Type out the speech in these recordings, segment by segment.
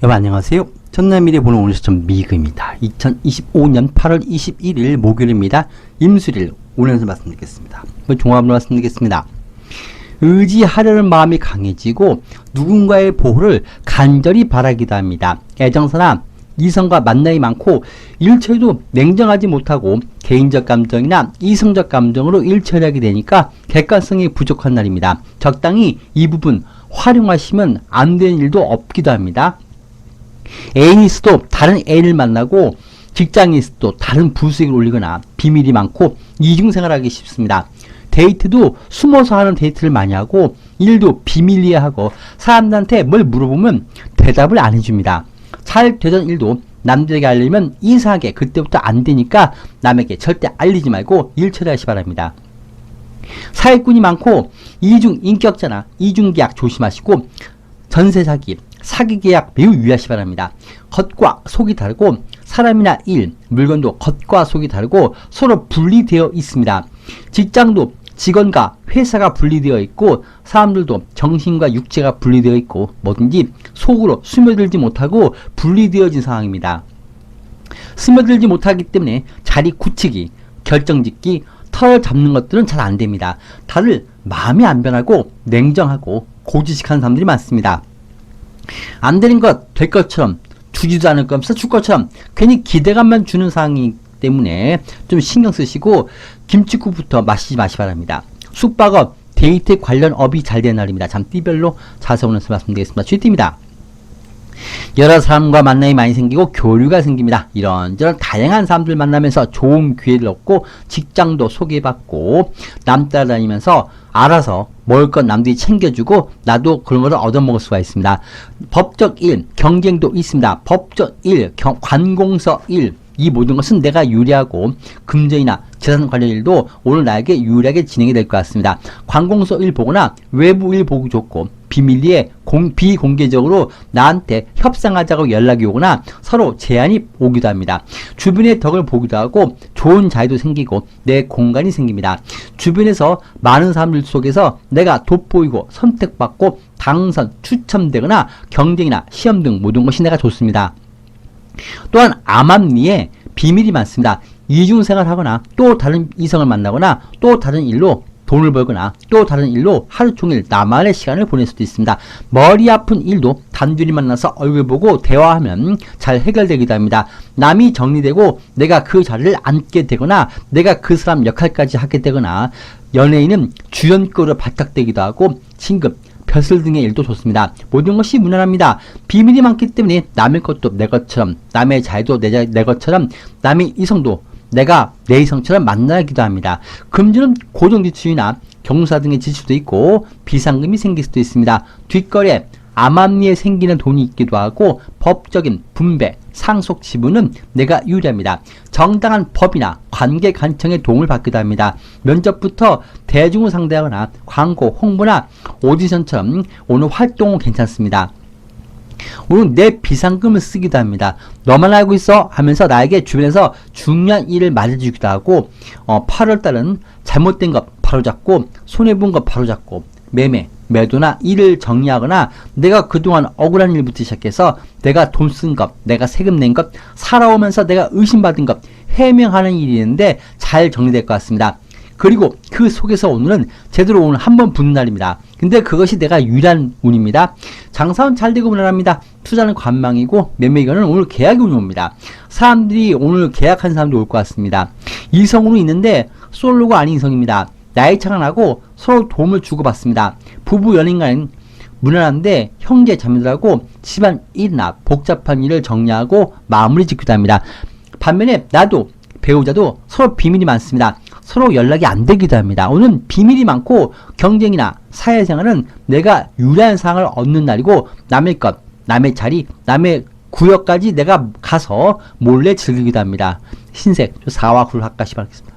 여러분 안녕하세요. 전남미래 보는 오늘 시점 미그입니다. 2025년 8월 21일 목요일입니다. 임수일 오늘에서 말씀드리겠습니다. 종합으로 말씀드리겠습니다. 의지하려는 마음이 강해지고 누군가의 보호를 간절히 바라기도 합니다. 애정사나 이성과 만남이 많고 일처리도 냉정하지 못하고 개인적 감정이나 이성적 감정으로 일처리하게 되니까 객관성이 부족한 날입니다. 적당히 이 부분 활용하시면 안 되는 일도 없기도 합니다. 애인이 있어도 다른 애인을 만나고 직장이 있어도 다른 부수익을 올리거나 비밀이 많고 이중생활하기 쉽습니다. 데이트도 숨어서 하는 데이트를 많이 하고 일도 비밀리에 하고 사람들한테 뭘 물어보면 대답을 안 해줍니다. 잘 되던 일도 남들에게 알리면 이상하게 그때부터 안 되니까 남에게 절대 알리지 말고 일 처리하시 바랍니다. 사기꾼이 많고 이중 인격자나 이중계약 조심하시고 전세 사기, 사기 계약 매우 유의하시 바랍니다. 겉과 속이 다르고 사람이나 일, 물건도 겉과 속이 다르고 서로 분리되어 있습니다. 직장도 직원과 회사가 분리되어 있고 사람들도 정신과 육체가 분리되어 있고 뭐든지 속으로 스며들지 못하고 분리되어진 상황입니다. 스며들지 못하기 때문에 자리 굳히기, 결정짓기, 털 잡는 것들은 잘 안됩니다. 다들 마음이 안 변하고 냉정하고 고지식한 사람들이 많습니다. 안 되는 것, 될 것처럼 주지도 않을 거면서 줄 것처럼 괜히 기대감만 주는 상황이기 때문에 좀 신경 쓰시고 김치국부터 마시지 바랍니다. 숙박업, 데이트 관련 업이 잘 되는 날입니다. 잠띠별로 자세히 오늘 말씀드리겠습니다. 쥐띠입니다. 여러 사람과 만남이 많이 생기고 교류가 생깁니다. 이런저런 다양한 사람들 만나면서 좋은 기회를 얻고 직장도 소개받고 남 따라다니면서 알아서 먹을 건 남들이 챙겨주고 나도 그런 것을 얻어먹을 수가 있습니다. 법적 일, 경쟁도 있습니다. 법적 일, 관공서 일, 이 모든 것은 내가 유리하고 금전이나 재산 관련 일도 오늘 나에게 유리하게 진행이 될 것 같습니다. 관공서 일 보거나 외부 일 보기 좋고 비밀리에 비공개적으로 나한테 협상하자고 연락이 오거나 서로 제안이 오기도 합니다. 주변의 덕을 보기도 하고 좋은 자유도 생기고 내 공간이 생깁니다. 주변에서 많은 사람들 속에서 내가 돋보이고 선택받고 당선, 추첨되거나 경쟁이나 시험 등 모든 것이 내가 좋습니다. 또한 암암리에 비밀이 많습니다. 이중생활 하거나 또 다른 이성을 만나거나 또 다른 일로 돈을 벌거나 또 다른 일로 하루 종일 나만의 시간을 보낼 수도 있습니다. 머리 아픈 일도 단둘이 만나서 얼굴 보고 대화하면 잘 해결되기도 합니다. 남이 정리되고 내가 그 자리를 앉게 되거나 내가 그 사람 역할까지 하게 되거나 연예인은 주연급으로 발탁되기도 하고 진급, 벼슬 등의 일도 좋습니다. 모든 것이 무난합니다. 비밀이 많기 때문에 남의 것도 내 것처럼 남의 자유도 내 것처럼 남의 이성도 내가 내 이성처럼 만나기도 합니다. 금주는 고정지출이나 경사 등의 지출도 있고 비상금이 생길 수도 있습니다. 뒷거래, 암암리에 생기는 돈이 있기도 하고 법적인 분배, 상속 지분은 내가 유리합니다. 정당한 법이나 관계 간청에 도움을 받기도 합니다. 면접부터 대중을 상대하거나 광고, 홍보나 오디션처럼 오늘 활동은 괜찮습니다. 오늘 내 비상금을 쓰기도 합니다. 너만 알고 있어 하면서 나에게 주변에서 중요한 일을 말해주기도 하고 8월달은 잘못된 것 바로잡고 손해본 것 바로잡고 매도나 일을 정리하거나 내가 그동안 억울한 일부터 시작해서 내가 돈 쓴 것, 내가 세금 낸 것, 살아오면서 내가 의심받은 것 해명하는 일이 있는데 잘 정리될 것 같습니다. 그리고 그 속에서 오늘은 제대로 오늘 한번 붙는 날입니다. 근데 그것이 내가 유리한 운입니다. 장사는 잘 되고 무난합니다. 투자는 관망이고 매매견은 오늘 계약이 운이 옵니다. 사람들이 오늘 계약한 사람도 올 것 같습니다. 이성으로 있는데 솔로가 아닌 이성입니다. 나이 차가 나고 서로 도움을 주고받습니다. 부부 연인간은 무난한데 형제 자매들하고 집안 일이나 복잡한 일을 정리하고 마무리 짓기도 합니다. 반면에 나도 배우자도 서로 비밀이 많습니다. 서로 연락이 안 되기도 합니다. 오늘은 비밀이 많고 경쟁이나 사회생활은 내가 유리한 상황을 얻는 날이고 남의 것, 남의 자리, 남의 구역까지 내가 가서 몰래 즐기기도 합니다. 흰색 4와 9를 합가시 바라겠습니다.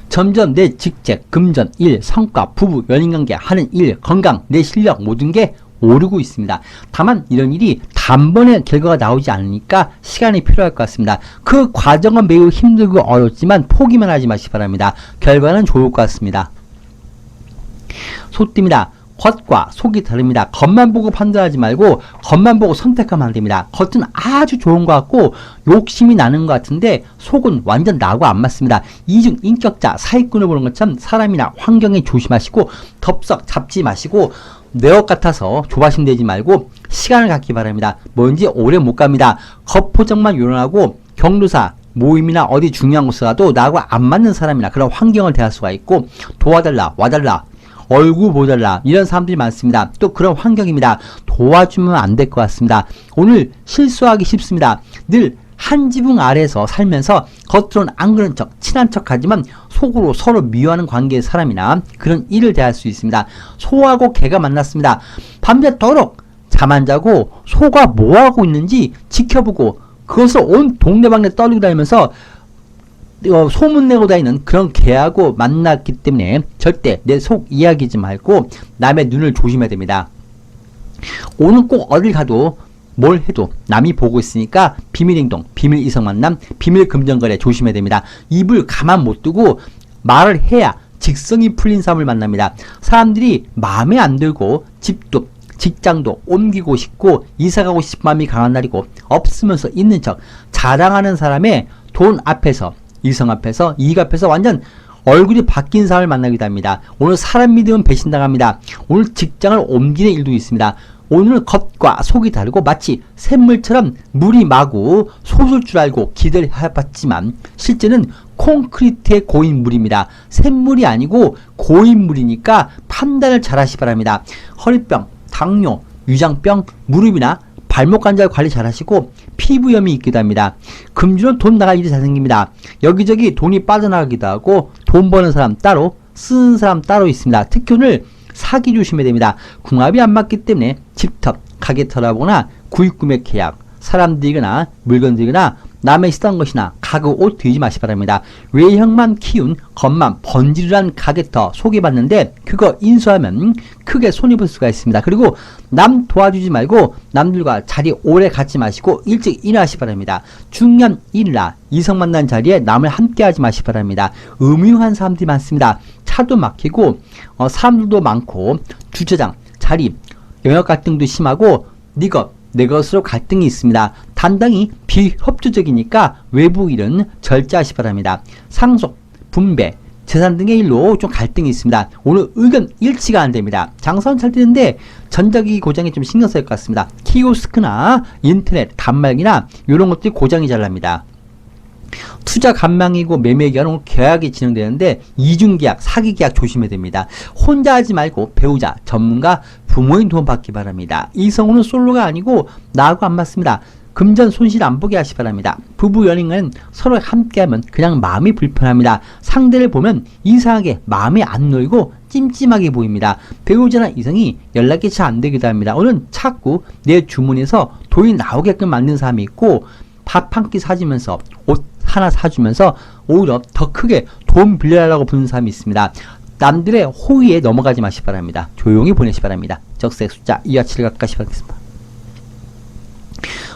점점 내 직책, 금전, 일, 성과, 부부, 연인관계, 하는 일, 건강, 내 실력 모든 게 오르고 있습니다. 다만 이런 일이 단번에 결과가 나오지 않으니까 시간이 필요할 것 같습니다. 그 과정은 매우 힘들고 어렵지만 포기만 하지 마시기 바랍니다. 결과는 좋을 것 같습니다. 소띠입니다. 겉과 속이 다릅니다. 겉만 보고 판단하지 말고 겉만 보고 선택하면 안 됩니다. 겉은 아주 좋은 것 같고 욕심이 나는 것 같은데 속은 완전 나하고 안 맞습니다. 이중 인격자 사기꾼을 보는 것처럼 사람이나 환경에 조심하시고 덥석 잡지 마시고 내 것 같아서 조바심 내지 말고 시간을 갖기 바랍니다. 뭔지 오래 못 갑니다. 겉포장만 요란하고 경로사 모임이나 어디 중요한 곳에 가도 나하고 안 맞는 사람이나 그런 환경을 대할 수가 있고 도와달라 와달라 얼굴 보달라 이런 사람들이 많습니다. 또 그런 환경입니다. 도와주면 안 될 것 같습니다. 오늘 실수하기 쉽습니다. 늘 한 지붕 아래에서 살면서 겉으로는 안 그런 척 친한 척 하지만 속으로 서로 미워하는 관계의 사람이나 그런 일을 대할 수 있습니다. 소하고 개가 만났습니다. 밤새도록 잠 안 자고 소가 뭐하고 있는지 지켜보고 그것을 온 동네방네 떨리고 다니면서 소문내고 다니는 그런 개하고 만났기 때문에 절대 내 속 이야기지 말고 남의 눈을 조심해야 됩니다. 오늘 꼭 어딜 가도 뭘 해도 남이 보고 있으니까 비밀행동, 비밀 이성 만남, 비밀 금전거래 조심해야 됩니다. 입을 가만 못 두고 말을 해야 직성이 풀린 사람을 만납니다. 사람들이 마음에 안 들고 집도 직장도 옮기고 싶고 이사가고 싶은 마음이 강한 날이고 없으면서 있는 척 자랑하는 사람의 돈 앞에서 이성 앞에서 이익 앞에서 완전 얼굴이 바뀐 사람을 만나기도 합니다. 오늘 사람 믿으면 배신당합니다. 오늘 직장을 옮기는 일도 있습니다. 오늘 겉과 속이 다르고 마치 샘물처럼 물이 마구 솟을 줄 알고 기대를 해봤지만 실제는 콘크리트에 고인 물입니다. 샘물이 아니고 고인 물이니까 판단을 잘 하시 바랍니다. 허리병, 당뇨, 위장병, 무릎이나 발목 관절 관리 잘 하시고 피부염이 있기도 합니다. 금주는 돈 나갈 일이 잘 생깁니다. 여기저기 돈이 빠져나가기도 하고 돈 버는 사람 따로 쓰는 사람 따로 있습니다. 특히 오늘 사기 조심해야 됩니다. 궁합이 안 맞기 때문에 집터, 가게 털어보거나 구입 구매 계약, 사람 들이거나 물건 들이거나 남의 쓰던 것이나 가구 옷 들이지 마시 바랍니다. 외형만 키운 겉만 번지르한 가게터 소개받는데 그거 인수하면 크게 손해볼 수가 있습니다. 그리고 남 도와주지 말고 남들과 자리 오래 갖지 마시고 일찍 일하시 바랍니다. 중요한 일이나 이성 만난 자리에 남을 함께 하지 마시 바랍니다. 음흉한 사람들이 많습니다. 차도 막히고 사람들도 많고 주차장, 자리, 영역 갈등도 심하고 내 것으로 갈등이 있습니다. 단단히 비협조적이니까 외부 일은 절제하시 바랍니다. 상속, 분배, 재산 등의 일로 좀 갈등이 있습니다. 오늘 의견 일치가 안 됩니다. 장사는 잘 되는데 전자기기 고장이 좀 신경 쓸 것 같습니다. 키오스크나 인터넷, 단말기나 이런 것들이 고장이 잘 납니다. 투자 감망이고 매매 기간은 계약이 진행되는데 이중계약, 사기계약 조심해야 됩니다. 혼자 하지 말고 배우자, 전문가, 부모님 도움 받기 바랍니다. 이성우는 솔로가 아니고 나하고 안 맞습니다. 금전 손실 안 보게 하시 바랍니다. 부부 연인은 서로 함께하면 그냥 마음이 불편합니다. 상대를 보면 이상하게 마음이 안 놓이고 찜찜하게 보입니다. 배우자나 이성이 연락이 잘 안 되기도 합니다. 오늘 자꾸 내 주문에서 돈이 나오게끔 만든 사람이 있고 밥 한 끼 사주면서 옷 하나 사주면서 오히려 더 크게 돈 빌려달라고 부르는 사람이 있습니다. 남들의 호의에 넘어가지 마시 바랍니다. 조용히 보내시 바랍니다. 적색 숫자 2와 7을 가까이 바라겠습니다.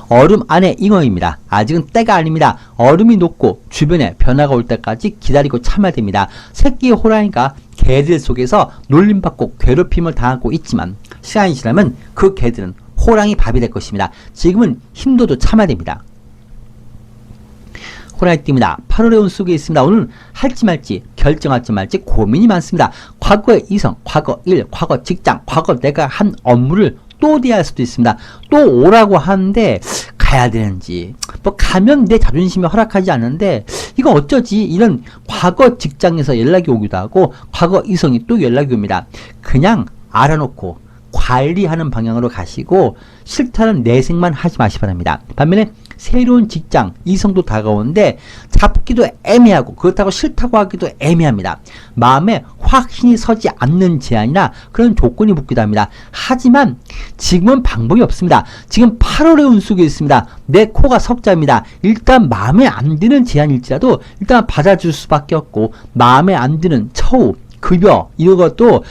얼음 안에 잉어입니다. 아직은 때가 아닙니다. 얼음이 녹고 주변에 변화가 올 때까지 기다리고 참아야 됩니다. 새끼 호랑이가 개들 속에서 놀림받고 괴롭힘을 당하고 있지만 시간이 지나면 그 개들은 호랑이 밥이 될 것입니다. 지금은 힘도도 참아야 됩니다. 호랑이띠입니다. 8월의 운 속에 있습니다. 오늘 할지 말지 결정할지 말지 고민이 많습니다. 과거의 이성, 과거 일, 과거 직장, 과거 내가 한 업무를 또 대할 수도 있습니다. 또 오라고 하는데 가야 되는지 뭐 가면 내 자존심이 허락하지 않는데 이거 어쩌지 이런 과거 직장에서 연락이 오기도 하고 과거 이성이 또 연락이 옵니다. 그냥 알아놓고 관리하는 방향으로 가시고 싫다는 내색만 하지 마시 바랍니다. 반면에 새로운 직장, 이성도 다가오는데 잡기도 애매하고 그렇다고 싫다고 하기도 애매합니다. 마음에 확신이 서지 않는 제안이나 그런 조건이 붙기도 합니다. 하지만 지금은 방법이 없습니다. 지금 8월의 운 속에 있습니다. 내 코가 석자입니다. 일단 마음에 안 드는 제안일지라도 일단 받아줄 수밖에 없고 마음에 안 드는 처우, 급여 이런 것도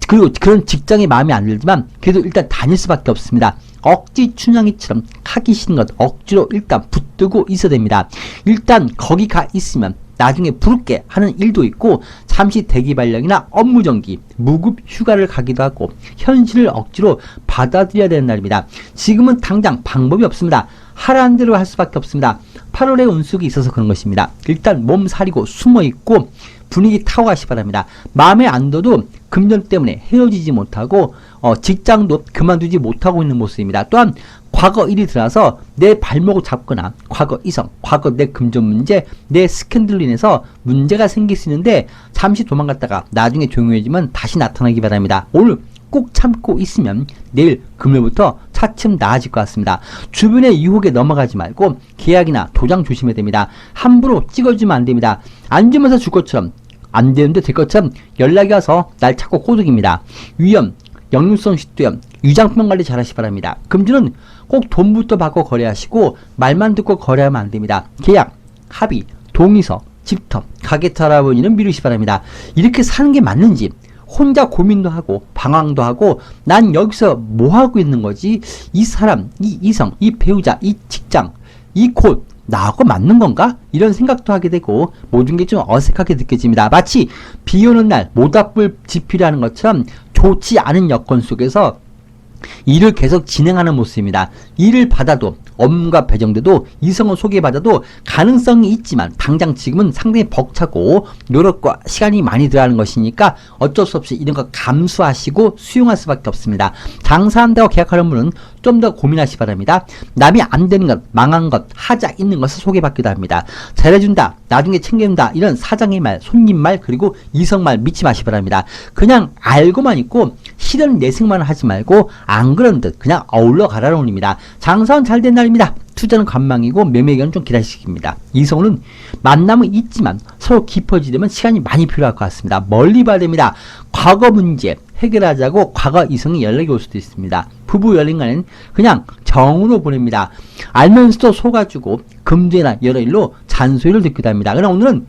그리고 그런 직장이 마음에 안 들지만 그래도 일단 다닐 수밖에 없습니다. 억지 춘향이처럼 하기 싫은 것 억지로 일단 붙들고 있어야 됩니다. 일단 거기 가 있으면 나중에 부를게 하는 일도 있고 잠시 대기 발령이나 업무 정지, 무급 휴가를 가기도 하고 현실을 억지로 받아들여야 되는 날입니다. 지금은 당장 방법이 없습니다. 하라는 대로 할 수밖에 없습니다. 8월에 운석이 있어서 그런 것입니다. 일단 몸 사리고 숨어있고 분위기 타고 가시 바랍니다. 마음에 안 들어도 금전 때문에 헤어지지 못하고 직장도 그만두지 못하고 있는 모습입니다. 또한 과거 일이 들어서 내 발목을 잡거나 과거 이성, 과거 내 금전 문제, 내 스캔들로 인해서 문제가 생길 수 있는데 잠시 도망갔다가 나중에 조용해지면 다시 나타나기 바랍니다. 오늘 꼭 참고 있으면 내일 금요일부터 차츰 나아질 것 같습니다. 주변의 유혹에 넘어가지 말고 계약이나 도장 조심해야 됩니다. 함부로 찍어주면 안 됩니다. 안 주면서 줄 것처럼 안 되는데 될 것처럼 연락이 와서 날 찾고 꼬득입니다. 위험, 역류성 식도염, 유장병 관리 잘 하시 바랍니다. 금주는 꼭 돈부터 받고 거래하시고 말만 듣고 거래하면 안 됩니다. 계약, 합의, 동의서, 집터, 가게터 할아버지는 미루시 바랍니다. 이렇게 사는 게 맞는지 혼자 고민도 하고 방황도 하고 난 여기서 뭐 하고 있는 거지? 이 사람, 이 이성, 이 배우자, 이 직장, 이 곳 나하고 맞는 건가? 이런 생각도 하게 되고 모든 게 좀 어색하게 느껴집니다. 마치 비 오는 날 모닥불 지피라는 것처럼 좋지 않은 여건 속에서 일을 계속 진행하는 모습입니다. 일을 받아도 업무가 배정돼도 이성을 소개받아도 가능성이 있지만 당장 지금은 상당히 벅차고 노력과 시간이 많이 들어가는 것이니까 어쩔 수 없이 이런 거 감수하시고 수용할 수밖에 없습니다. 장사한다고 계약하는 분은 좀 더 고민하시 바랍니다. 남이 안 되는 것, 망한 것, 하자 있는 것을 소개받기도 합니다. 잘해준다, 나중에 챙겨준다 이런 사장의 말, 손님 말 그리고 이성 말 믿지 마시 바랍니다. 그냥 알고만 있고 실은 내색만 하지 말고 안 그런 듯 그냥 어울러 가라는 의미입니다. 장사는 잘 된 날입니다. 투자는 관망이고 매매견은 좀 기다리시기입니다. 이성은 만남은 있지만 서로 깊어지려면 시간이 많이 필요할 것 같습니다. 멀리 봐야 됩니다. 과거 문제 해결하자고 과거 이성이 연락이 올 수도 있습니다. 부부 연인간은 그냥 정으로 보냅니다. 알면서도 속아주고 금전이나 여러 일로 잔소리를 듣기도 합니다. 그러나 오늘은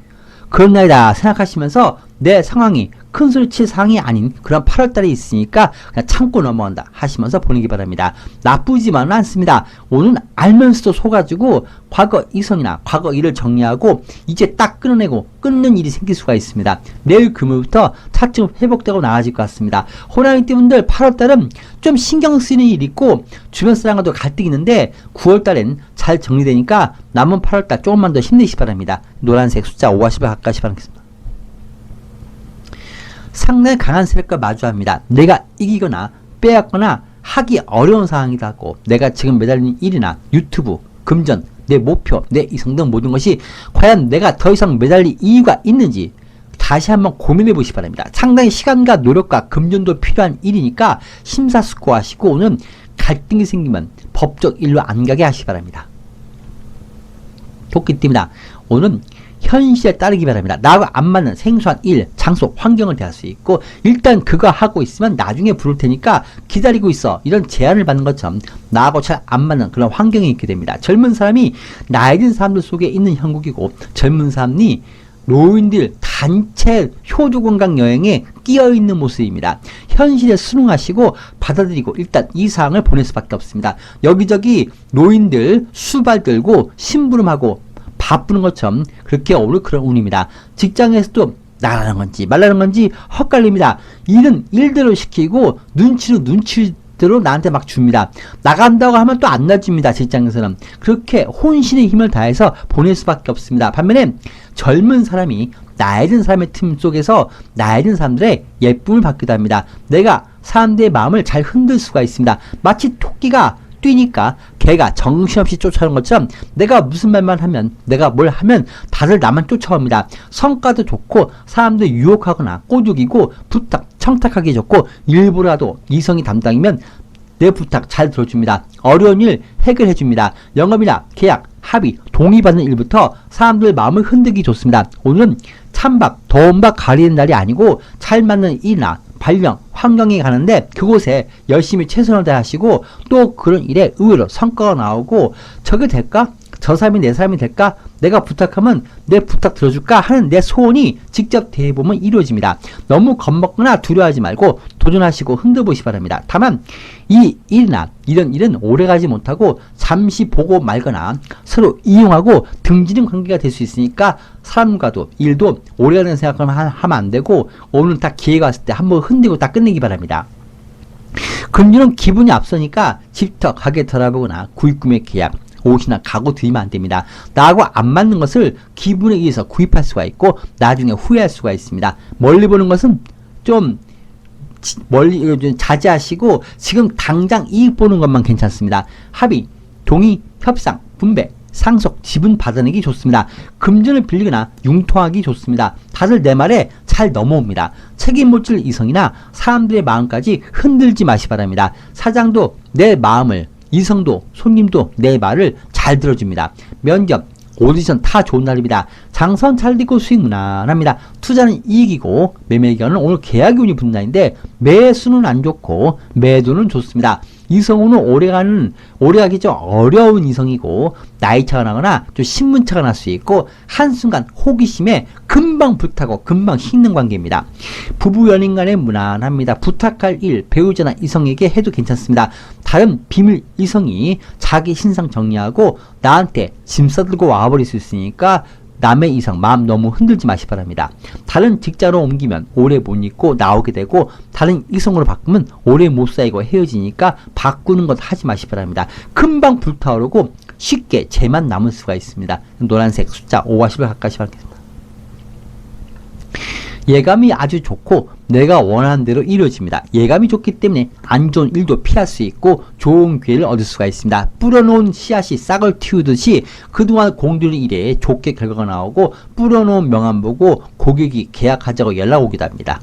그런 날이다 생각하시면서 내 상황이 큰 소리 칠 상황이 아닌 그런 8월달에 있으니까 그냥 참고 넘어간다 하시면서 보내기 바랍니다. 나쁘지만은 않습니다. 오늘은 알면서도 속아주고 과거 이성이나 과거 일을 정리하고 이제 딱 끊어내고 끊는 일이 생길 수가 있습니다. 내일 금요일부터 차츰 회복되고 나아질 것 같습니다. 호랑이 띠분들 8월달은 좀 신경 쓰이는 일이 있고 주변 사람과도 갈등이 있는데 9월달엔 잘 정리되니까 남은 8월달 조금만 더 힘내시기 바랍니다. 노란색 숫자 5 하시면 가까이 바라겠습니다. 상당히 강한 세력과 마주합니다. 내가 이기거나 빼앗거나 하기 어려운 상황이다 하고 내가 지금 매달린 일이나 유튜브, 금전, 내 목표, 내 이성 등 모든 것이 과연 내가 더 이상 매달릴 이유가 있는지 다시 한번 고민해 보시기 바랍니다. 상당히 시간과 노력과 금전도 필요한 일이니까 심사숙고하시고 오늘 갈등이 생기면 법적 일로 안 가게 하시기 바랍니다. 토끼띠입니다. 오늘은 현실에 따르기 바랍니다. 나하고 안 맞는 생소한 일, 장소, 환경을 대할 수 있고 일단 그거 하고 있으면 나중에 부를 테니까 기다리고 있어. 이런 제안을 받는 것처럼 나하고 잘 안 맞는 그런 환경이 있게 됩니다. 젊은 사람이 나이 든 사람들 속에 있는 형국이고 젊은 사람이 노인들 단체 효도관광 여행에 끼어있는 모습입니다. 현실에 순응하시고 받아들이고 일단 이 사항을 보낼 수밖에 없습니다. 여기저기 노인들 수발 들고 심부름하고 바쁘는 것처럼 그렇게 오늘 그런 운입니다. 직장에서도 나가는 건지 말라는 건지 헛갈립니다. 일은 일대로 시키고 눈치로 눈치대로 나한테 막 줍니다. 나간다고 하면 또 안 놔줍니다. 직장에서는. 그렇게 혼신의 힘을 다해서 보낼 수밖에 없습니다. 반면에 젊은 사람이 나이 든 사람의 틈 속에서 나이 든 사람들의 예쁨을 받기도 합니다. 내가 사람들의 마음을 잘 흔들 수가 있습니다. 마치 토끼가 뛰니까 개가 정신없이 쫓아오는 것처럼 내가 무슨 말만 하면 내가 뭘 하면 다들 나만 쫓아옵니다. 성과도 좋고 사람들 유혹하거나 꼬죽이고 부탁 청탁하기 좋고 일부라도 이성이 담당이면 내 부탁 잘 들어줍니다. 어려운 일 해결해 줍니다. 영업이나 계약, 합의, 동의받는 일부터 사람들 마음을 흔들기 좋습니다. 오늘은 찬밥, 더운밥 가리는 날이 아니고 잘 맞는 일이나 발령, 환경에 가는데 그곳에 열심히 최선을 다하시고 또 그런 일에 의외로 성과가 나오고 저게 될까? 저 사람이 내 사람이 될까? 내가 부탁하면 내 부탁 들어줄까? 하는 내 소원이 직접 대해보면 이루어집니다. 너무 겁먹거나 두려워하지 말고 도전하시고 흔들어보시기 바랍니다. 다만 이 일이나 이런 일은 오래가지 못하고 잠시 보고 말거나 서로 이용하고 등지는 관계가 될 수 있으니까 사람과도 일도 오래가는 생각을 하면 안 되고 오늘 딱 기회가 왔을 때 한번 흔들고 딱 끝내기 바랍니다. 금주는 기분이 앞서니까 집터, 가게터 알아보거나 구입구매 계약, 옷이나 가구 드리면 안 됩니다. 나하고 안 맞는 것을 기분에 의해서 구입할 수가 있고 나중에 후회할 수가 있습니다. 멀리 보는 것은 좀 멀리 자제하시고 지금 당장 이익 보는 것만 괜찮습니다. 합의, 동의, 협상, 분배, 상속, 지분 받아내기 좋습니다. 금전을 빌리거나 융통하기 좋습니다. 다들 내 말에 잘 넘어옵니다. 책임 못 질 이성이나 사람들의 마음까지 흔들지 마시 바랍니다. 사장도 내 마음을, 이성도 손님도 내 말을 잘 들어줍니다. 면접, 오디션 다 좋은 날입니다. 장선 잘 되고 수익 무난합니다. 투자는 이익이고 매매 기간은 오늘 계약이 운이 붙는 날인데 매수는 안 좋고 매도는 좋습니다. 이성우는 오래가기 좀 어려운 이성이고 나이차가 나거나 좀 신문차가 날 수 있고 한순간 호기심에 금방 불타고 금방 식는 관계입니다. 부부 연인 간에 무난합니다. 부탁할 일 배우자나 이성에게 해도 괜찮습니다. 다른 비밀 이성이 자기 신상 정리하고 나한테 짐 싸들고 와버릴 수 있으니까 남의 이성 마음 너무 흔들지 마시 바랍니다. 다른 직장으로 옮기면 오래 못 있고 나오게 되고 다른 이성으로 바꾸면 오래 못 사이고 헤어지니까 바꾸는 것 하지 마시 바랍니다. 금방 불타오르고 쉽게 재만 남을 수가 있습니다. 노란색 숫자 5와 10을 가까이 하겠습니다. 예감이 아주 좋고 내가 원하는 대로 이루어집니다. 예감이 좋기 때문에 안 좋은 일도 피할 수 있고 좋은 기회를 얻을 수가 있습니다. 뿌려놓은 씨앗이 싹을 틔우듯이 그동안 공들인 일에 좋게 결과가 나오고 뿌려놓은 명함 보고 고객이 계약하자고 연락 오기도 합니다.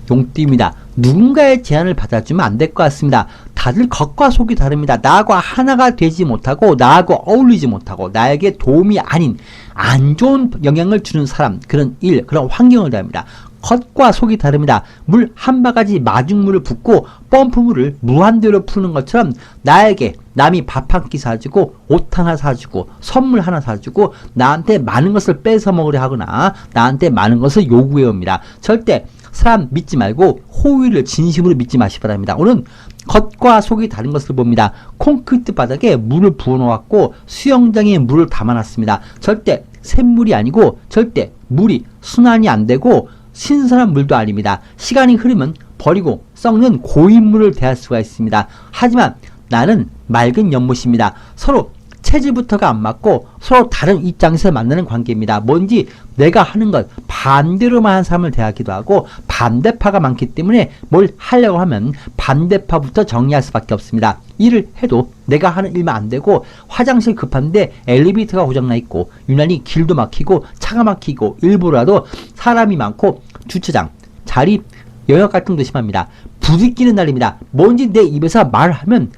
용띠입니다. 누군가의 제안을 받아주면 안 될 것 같습니다. 다들 겉과 속이 다릅니다. 나하고 하나가 되지 못하고 나하고 어울리지 못하고 나에게 도움이 아닌 안 좋은 영향을 주는 사람, 그런 일, 그런 환경을 대합니다. 겉과 속이 다릅니다. 물 한 바가지 마중물을 붓고 펌프물을 무한대로 푸는 것처럼 나에게 남이 밥 한 끼 사주고 옷 하나 사주고 선물 하나 사주고 나한테 많은 것을 뺏어 먹으려 하거나 나한테 많은 것을 요구해 옵니다. 절대 사람 믿지 말고 호의를 진심으로 믿지 마시 바랍니다. 오늘 겉과 속이 다른 것을 봅니다. 콘크리트 바닥에 물을 부어놓았고 수영장에 물을 담아놨습니다. 절대 샘물이 아니고 절대 물이 순환이 안 되고 신선한 물도 아닙니다. 시간이 흐르면 버리고 썩는 고인물을 대할 수가 있습니다. 하지만 나는 맑은 연못입니다. 서로 체질부터가 안 맞고 서로 다른 입장에서 만나는 관계입니다. 뭔지 내가 하는 것 반대로만 한 사람을 대하기도 하고 반대파가 많기 때문에 뭘 하려고 하면 반대파부터 정리할 수밖에 없습니다. 일을 해도 내가 하는 일만 안 되고 화장실 급한데 엘리베이터가 고장나 있고 유난히 길도 막히고 차가 막히고 일부라도 사람이 많고 주차장, 자리, 영역 갈등도 심합니다. 부딪히는 날입니다. 뭔지 내 입에서 말하면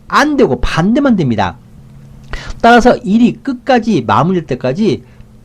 안 되고 반대만 됩니다. 따라서 일이 끝까지 마무리될 때까지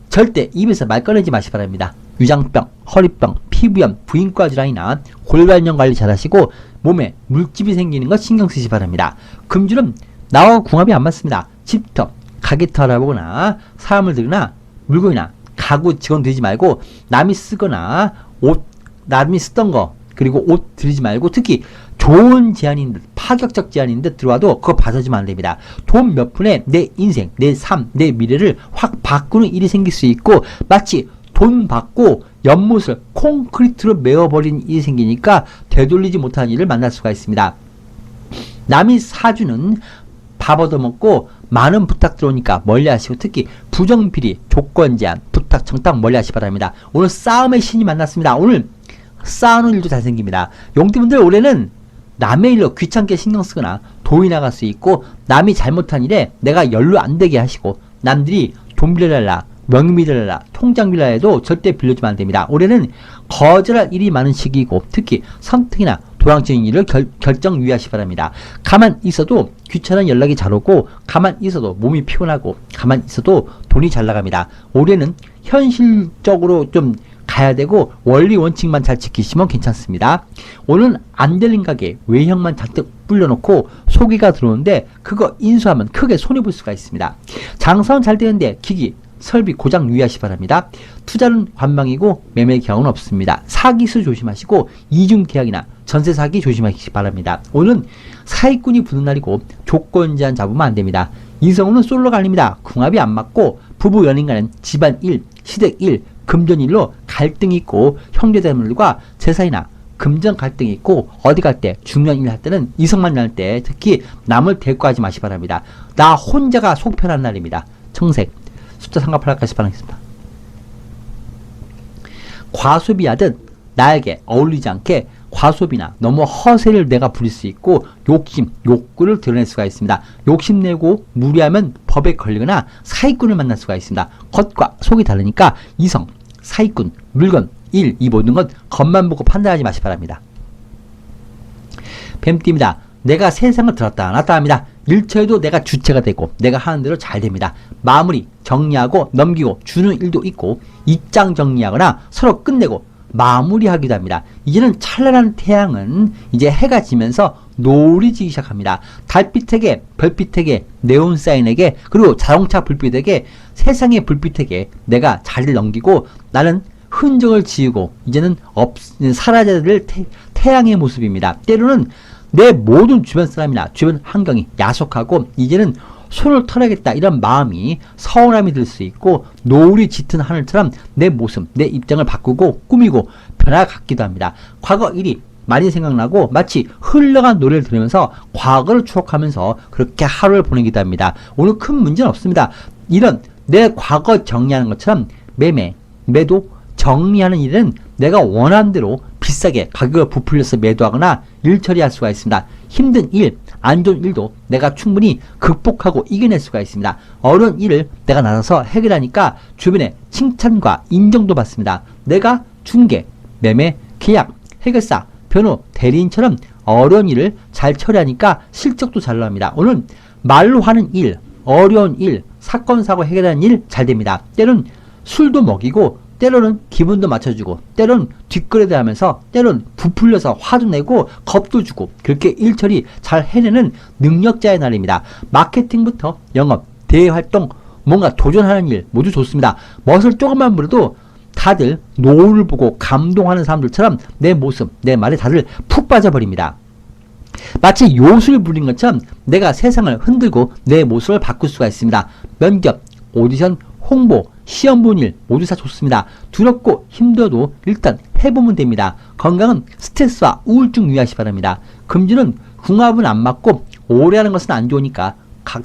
절대 입에서 말 꺼내지 마시 바랍니다. 위장병, 허리병, 피부염, 부인과 질환이나 골반염 관리 잘 하시고 몸에 물집이 생기는 것 신경 쓰시 바랍니다. 금주는 나와 궁합이 안 맞습니다. 집터, 가게터 알아보거나 사람을 들거나 물건이나 가구 직원 들이지 말고 남이 쓰거나 옷, 남이 쓰던 거 그리고 옷 들이지 말고 특히 좋은 제안인 듯 파격적 제안인 듯 들어와도 그거 받아주면 안 됩니다. 돈 몇 푼에 내 인생, 내 삶, 내 미래를 확 바꾸는 일이 생길 수 있고 마치 돈 받고 연못을 콘크리트로 메워버린 일이 생기니까 되돌리지 못하는 일을 만날 수가 있습니다. 남이 사주는 밥 얻어먹고 많은 부탁 들어오니까 멀리하시고 특히 부정비리, 조건 제한, 부탁, 정딱 멀리하시 바랍니다. 오늘 싸움의 신이 만났습니다. 오늘 싸우는 일도 잘 생깁니다. 용띠분들 올해는 남의 일로 귀찮게 신경 쓰거나 돈이 나갈 수 있고 남이 잘못한 일에 내가 연루 안 되게 하시고 남들이 돈 빌려달라, 명의 빌려달라, 통장 빌려달라 해도 절대 빌려주면 안 됩니다. 올해는 거절할 일이 많은 시기이고 특히 선택이나 도랑적인 일을 결정 유의하시 바랍니다. 가만 있어도 귀찮은 연락이 잘 오고 가만 있어도 몸이 피곤하고 가만 있어도 돈이 잘 나갑니다. 올해는 현실적으로 좀 가야 되고 원리 원칙만 잘 지키시면 괜찮습니다. 오늘 안 되는 가게 외형만 잔뜩 불려놓고 소개가 들어오는데 그거 인수하면 크게 손해볼 수가 있습니다. 장사는 잘 되는데 기기, 설비 고장 유의하시 바랍니다. 투자는 관망이고 매매 기한은 없습니다. 사기수 조심하시고 이중 계약이나 전세 사기 조심하시기 바랍니다. 오늘은 사기꾼이 부는 날이고 조건 제한 잡으면 안 됩니다. 이성우는 솔로가 아닙니다. 궁합이 안 맞고 부부 연인 간엔 집안 일, 시댁 일, 금전 일로 갈등이 있고 형제자매들과 제사이나 금전 갈등이 있고 어디 갈 때 중요한 일 할 때는 이성 만날 때 특히 남을 대꾸하지 마시 바랍니다. 나 혼자가 속 편한 날입니다. 청색 숫자 3과 8까지 바라겠습니다. 과소비하듯 나에게 어울리지 않게 과소비나 너무 허세를 내가 부릴 수 있고 욕심, 욕구를 드러낼 수가 있습니다. 욕심내고 무리하면 법에 걸리거나 사기꾼을 만날 수가 있습니다. 겉과 속이 다르니까 이성, 사기꾼, 물건, 일, 이 모든 건 겉만 보고 판단하지 마시 바랍니다. 뱀띠입니다. 내가 세상을 들었다 놨다 합니다. 일처에도 내가 주체가 되고 내가 하는 대로 잘 됩니다. 마무리, 정리하고 넘기고 주는 일도 있고 입장 정리하거나 서로 끝내고 마무리하기도 합니다. 이제는 찬란한 태양은 이제 해가 지면서 노을이 지기 시작합니다. 달빛에게, 별빛에게, 네온사인에게, 그리고 자동차 불빛에게, 세상의 불빛에게 내가 자리를 넘기고 나는 흔적을 지우고 이제는 사라져야 될 태양의 모습입니다. 때로는 내 모든 주변 사람이나 주변 환경이 야속하고 이제는 손을 털어야겠다 이런 마음이 서운함이 들 수 있고 노을이 짙은 하늘처럼 내 모습, 내 입장을 바꾸고 꾸미고 변화갖기도 합니다. 과거 일이 많이 생각나고 마치 흘러간 노래를 들으면서 과거를 추억하면서 그렇게 하루를 보내기도 합니다. 오늘 큰 문제는 없습니다. 이런 내 과거 정리하는 것처럼 매매, 매도, 정리하는 일은 내가 원하는 대로 비싸게 가격을 부풀려서 매도하거나 일 처리할 수가 있습니다. 힘든 일, 안 좋은 일도 내가 충분히 극복하고 이겨낼 수가 있습니다. 어려운 일을 내가 나서서 해결하니까 주변에 칭찬과 인정도 받습니다. 내가 중개, 매매, 계약, 해결사, 변호, 대리인처럼 어려운 일을 잘 처리하니까 실적도 잘 나옵니다. 오늘 말로 하는 일, 어려운 일, 사건, 사고 해결하는 일 잘 됩니다. 때로는 술도 먹이고 때로는 기분도 맞춰주고 때로는 뒷거래도 하면서 때로는 부풀려서 화도 내고 겁도 주고 그렇게 일처리 잘 해내는 능력자의 날입니다. 마케팅부터 영업, 대외활동, 뭔가 도전하는 일 모두 좋습니다. 멋을 조금만 부려도 다들 노을을 보고 감동하는 사람들처럼 내 모습, 내 말에 다들 푹 빠져버립니다. 마치 요술 부린 것처럼 내가 세상을 흔들고 내 모습을 바꿀 수가 있습니다. 면접, 오디션, 홍보, 시험 본 일 모두 다 좋습니다. 두렵고 힘들어도 일단 해보면 됩니다. 건강은 스트레스와 우울증 유의하시 바랍니다. 금주는 궁합은 안 맞고 오래 하는 것은 안 좋으니까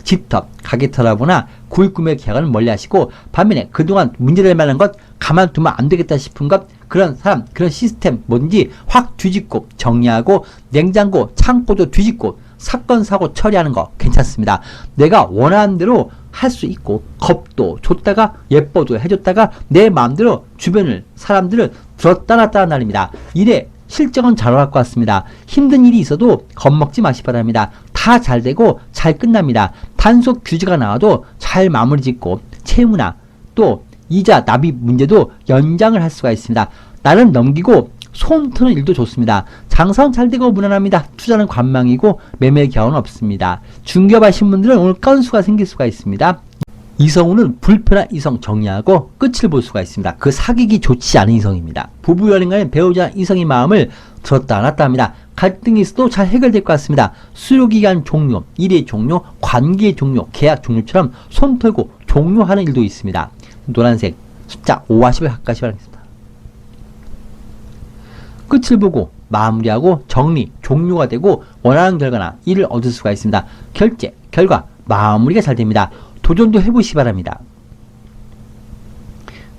집터, 가게 털어보나 구입 구매 계약은 멀리 하시고 반면에 그동안 문제될 만한 것 가만두면 안 되겠다 싶은 것 그런 사람, 그런 시스템 뭐든지 확 뒤집고 정리하고 냉장고, 창고도 뒤집고 사건, 사고 처리하는 거 괜찮습니다. 내가 원하는 대로 할 수 있고 겁도 줬다가 예뻐도 해줬다가 내 마음대로 주변을 사람들을 들었다 놨다 하는 날입니다. 일에 실적은 잘 나올 것 같습니다. 힘든 일이 있어도 겁먹지 마시 바랍니다. 다 잘 되고 잘 끝납니다. 단속 규제가 나와도 잘 마무리 짓고 채무나 또 이자 납입 문제도 연장을 할 수가 있습니다. 나는 넘기고 손 트는 일도 좋습니다. 장사는 잘 되고 무난합니다. 투자는 관망이고 매매 기한은 없습니다. 중개업하신 분들은 오늘 건수가 생길 수가 있습니다. 이성우는 불편한 이성 정리하고 끝을 볼 수가 있습니다. 그 사귀기 좋지 않은 이성입니다. 부부 연인 간에 배우자 이성의 마음을 들었다 놨다 합니다. 갈등이 있어도 잘 해결될 것 같습니다. 수요기간 종료, 일의 종료, 관계의 종료, 계약 종료처럼 손 털고 종료하는 일도 있습니다. 노란색 숫자 5와 10을 가까이 바라겠습니다. 끝을 보고 마무리하고 정리, 종료가 되고 원하는 결과나 일을 얻을 수가 있습니다. 결제, 결과, 마무리가 잘 됩니다. 도전도 해보시기 바랍니다.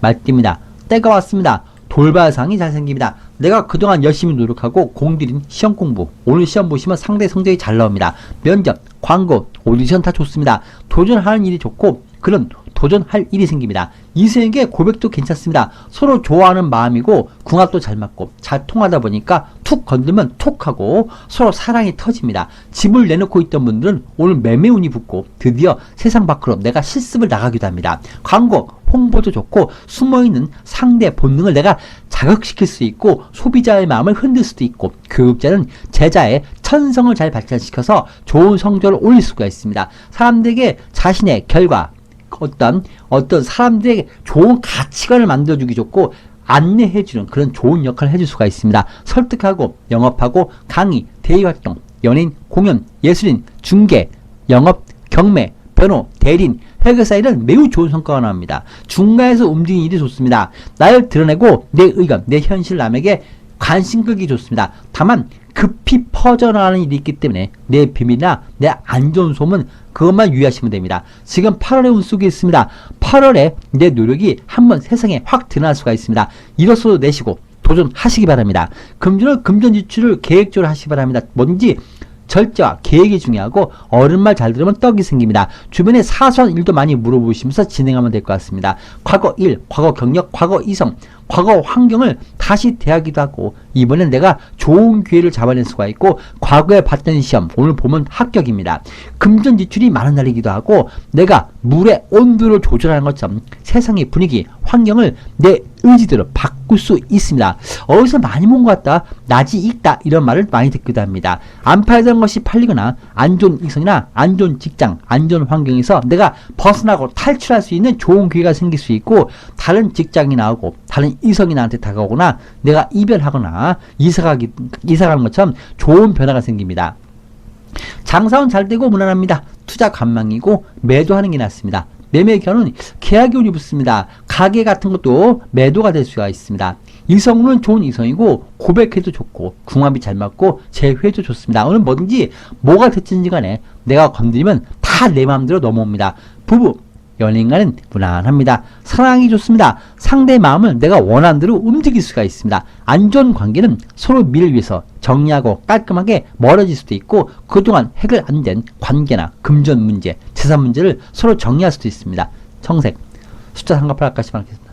말띠입니다. 때가 왔습니다. 돌발상이 잘 생깁니다. 내가 그동안 열심히 노력하고 공들인 시험 공부, 오늘 시험 보시면 상당히 성적이 잘 나옵니다. 면접, 광고, 오디션 다 좋습니다. 도전하는 일이 좋고 그런 도전할 일이 생깁니다. 이성에게 고백도 괜찮습니다. 서로 좋아하는 마음이고 궁합도 잘 맞고 잘 통하다 보니까 툭 건들면 톡 하고 서로 사랑이 터집니다. 집을 내놓고 있던 분들은 오늘 매매운이 붙고 드디어 세상 밖으로 내가 실습을 나가기도 합니다. 광고, 홍보도 좋고 숨어있는 상대 본능을 내가 자극시킬 수 있고 소비자의 마음을 흔들 수도 있고 교육자는 제자의 천성을 잘 발전시켜서 좋은 성적을 올릴 수가 있습니다. 사람들에게 자신의 결과 어떤 사람들에게 좋은 가치관을 만들어주기 좋고 안내해주는 그런 좋은 역할을 해줄 수가 있습니다. 설득하고 영업하고 강의, 대의활동, 연예인, 공연, 예술인, 중개, 영업, 경매, 변호, 대리인, 회계사 일은 매우 좋은 성과가 나옵니다. 중간에서 움직이는 일이 좋습니다. 나를 드러내고 내 의견, 내 현실 남에게 관심 끌기 좋습니다. 다만 급히 퍼져나가는 일이 있기 때문에 내 비밀이나 내 안 좋은 소문 그것만 유의하시면 됩니다. 지금 8월의 운속이 있습니다. 8월에 내 노력이 한번 세상에 확 드러날 수가 있습니다. 이로써 내시고 도전하시기 바랍니다. 금전은 금전 지출을 계획적으로 하시기 바랍니다. 뭔지 절제와 계획이 중요하고 어른 말 잘 들으면 떡이 생깁니다. 주변에 사소한 일도 많이 물어보시면서 진행하면 될 것 같습니다. 과거 일, 과거 경력, 과거 이성, 과거 환경을 다시 대하기도 하고 이번엔 내가 좋은 기회를 잡아낼 수가 있고 과거에 봤던 시험 오늘 보면 합격입니다. 금전 지출이 많은 날이기도 하고 내가 물의 온도를 조절하는 것처럼 세상의 분위기, 환경을 내 의지대로 바꿀 수 있습니다. 어디서 많이 본 것 같다, 낮이 익다 이런 말을 많이 듣기도 합니다. 안 팔던 것이 팔리거나 안 좋은 이성이나 안 좋은 직장, 안 좋은 환경에서 내가 벗어나고 탈출할 수 있는 좋은 기회가 생길 수 있고 다른 직장이 나오고 다른 이성이 나한테 다가오거나 내가 이별하거나 이사가는 것처럼 좋은 변화가 생깁니다. 장사는 잘 되고 무난합니다. 투자 관망이고 매도하는 게 낫습니다. 매매 견은 계약이 운이 붙습니다. 가게 같은 것도 매도가 될 수가 있습니다. 이성은 좋은 이성이고 고백해도 좋고 궁합이 잘 맞고 재회도 좋습니다. 오늘 뭐든지 뭐가 됐든지 간에 내가 건드리면 다 내 마음대로 넘어옵니다. 부부 연인과는 무난합니다. 사랑이 좋습니다. 상대의 마음을 내가 원하는 대로 움직일 수가 있습니다. 안 좋은 관계는 서로 미래를 위해서 정리하고 깔끔하게 멀어질 수도 있고 그동안 해결 안 된 관계나 금전 문제, 재산 문제를 서로 정리할 수도 있습니다. 청색, 숫자 상관팔 아까시 말했습니다.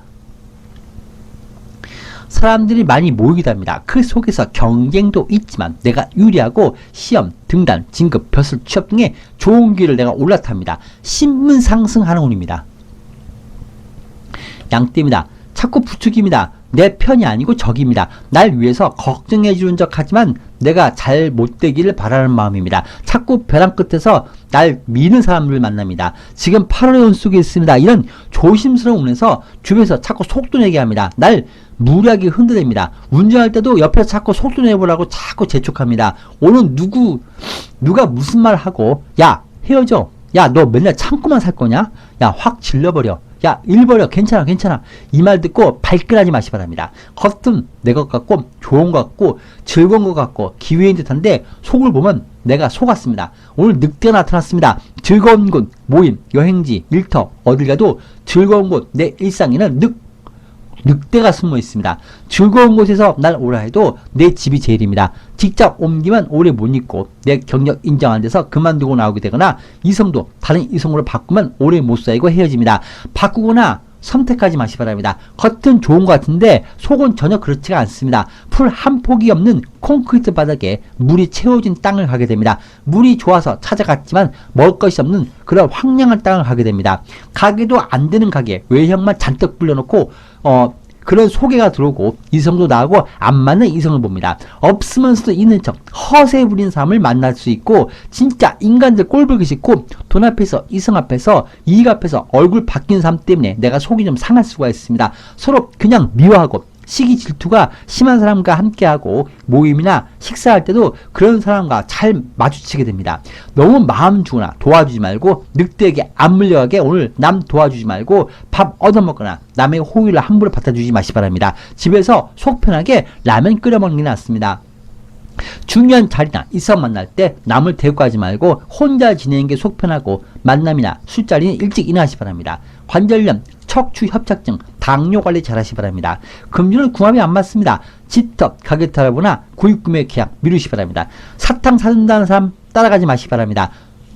사람들이 많이 모이기도 합니다. 그 속에서 경쟁도 있지만 내가 유리하고 시험, 등단, 진급, 벼슬, 취업 등의 좋은 기회를 내가 올라탑니다. 신분 상승하는 운입니다. 양띠입니다. 자꾸 부추깁니다. 내 편이 아니고 적입니다. 날 위해서 걱정해 주는 척 하지만 내가 잘 못되기를 바라는 마음입니다. 자꾸 벼랑 끝에서 날 미는 사람들을 만납니다. 지금 8월의 운 속에 있습니다. 이런 조심스러운 운에서 주변에서 자꾸 속도 내게 합니다. 날 무리하게 흔들립니다. 운전할 때도 옆에서 자꾸 속도 내보라고 자꾸 재촉합니다. 오늘 누가 무슨 말 하고 야 헤어져, 야 너 맨날 참고만 살 거냐, 야 확 질러버려, 야 잃어버려, 괜찮아 이 말 듣고 발끈하지 마시 바랍니다. 겉은 내 것 같고 좋은 것 같고 즐거운 것 같고 기회인 듯한데 속을 보면 내가 속았습니다. 오늘 늑대가 나타났습니다. 즐거운 곳, 모임, 여행지, 일터 어딜 가도 즐거운 곳, 내 일상에는 늑대가 숨어 있습니다. 즐거운 곳에서 날 오라 해도 내 집이 제일입니다. 직접 옮기면 오래 못 있고 내 경력 인정 안 돼서 그만두고 나오게 되거나 이성도 다른 이성으로 바꾸면 오래 못 살고 헤어집니다. 바꾸거나 선택하지 마시 바랍니다. 겉은 좋은 것 같은데 속은 전혀 그렇지가 않습니다. 풀 한 폭이 없는 콘크리트 바닥에 물이 채워진 땅을 가게 됩니다. 물이 좋아서 찾아갔지만 먹을 것이 없는 그런 황량한 땅을 가게 됩니다. 가게도 안 되는 가게, 외형만 잔뜩 불려놓고 그런 소개가 들어오고 이성도 나오고 안 맞는 이성을 봅니다. 없으면서도 있는 척 허세 부린 사람을 만날 수 있고 진짜 인간들 꼴보기 싫고 돈 앞에서 이성 앞에서 이익 앞에서 얼굴 바뀐 사람 때문에 내가 속이 좀 상할 수가 있습니다. 서로 그냥 미워하고 시기 질투가 심한 사람과 함께하고 모임이나 식사할 때도 그런 사람과 잘 마주치게 됩니다. 너무 마음 주거나 도와주지 말고 늑대에게 안 물려가게 오늘 남 도와주지 말고 밥 얻어먹거나 남의 호의를 함부로 받아주지 마시 바랍니다. 집에서 속 편하게 라면 끓여 먹는 게 낫습니다. 중요한 자리나 이성 만날 때 남을 데리고 가지 말고 혼자 지내는 게 속 편하고 만남이나 술자리는 일찍 일어나시 바랍니다. 관절염, 척추 협착증, 당뇨 관리 잘 하시 바랍니다. 금주는 궁합이 안 맞습니다. 집터, 가게 탈보나 구입구매 계약 미루시 바랍니다. 사탕 사준다는 사람 따라가지 마시 바랍니다.